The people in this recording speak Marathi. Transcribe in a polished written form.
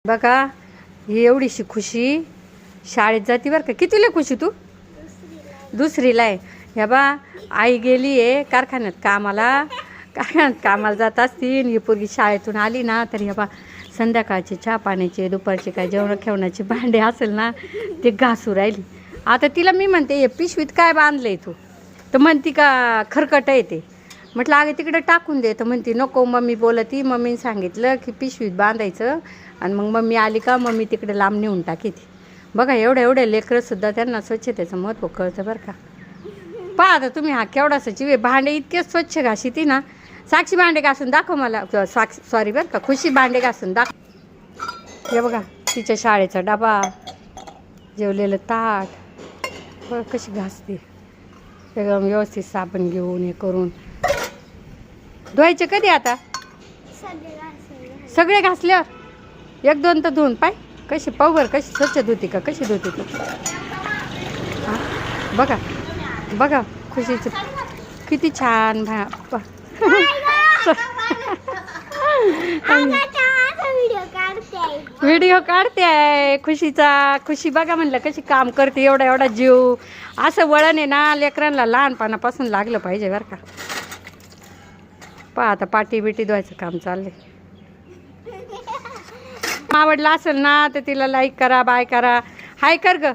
बघा ही एवढीशी खुशी शाळेत जाती बरं का. कितीला खुशी तू? दुसरीला आहे. ह्या बा आई गेली आहे कारखान्यात कामाला जात असतील. ही पोरगी शाळेतून आली ना तर ह्या बा संध्याकाळचे चहा पाण्याचे दुपारचे काय जेवण खेवण्याचे भांडे असेल ना ते घासू राहिली. आता तिला मी म्हणते हे पिशवीत काय बांधलं आहे तू? तर म्हणती का खरकट आहे ते. म्हटलं अगं तिकडे टाकून दे. तर म्हणती नको मम्मी बोलती. मम्मीने सांगितलं की पिशवीत बांधायचं आणि मग मम्मी आली का मम्मी तिकडे लांब नेऊन टाकी ती. बघा एवढ्या लेकरंसुद्धा त्यांना स्वच्छतेचं महत्त्व कळतं बरं का. पहा आता तुम्ही हा केवढासा जीव. भांडे इतके स्वच्छ घाशी ती ना. साक्षी भांडे घासून दाखव मला. सॉरी बरं का खुशी भांडे घासून दाखव. हे बघा तिच्या शाळेचा डबा जेवलेलं ताट बघा कशी घासते. एकदम व्यवस्थित साबण घेऊन हे करून. धुवायचे कधी आता? सगळे घासल्यावर एक दोन तर धुवून पाय कशी पावभर कशी स्वच्छ धुती का कशी धुती तू. हां बघा बघा खुशीचं किती छान व्हिडिओ काढते आहे खुशीचा. खुशी बघा म्हणलं कशी काम करते. एवढा जीव. असं वळण आहे ना लेकरांना लहानपणापासून लागलं पाहिजे बरं का. पहा आता पाटी बिटी धुवायचं काम चाललंय. आवडलं असेल ना तर तिला लाईक करा बाय करा हाय कर ग.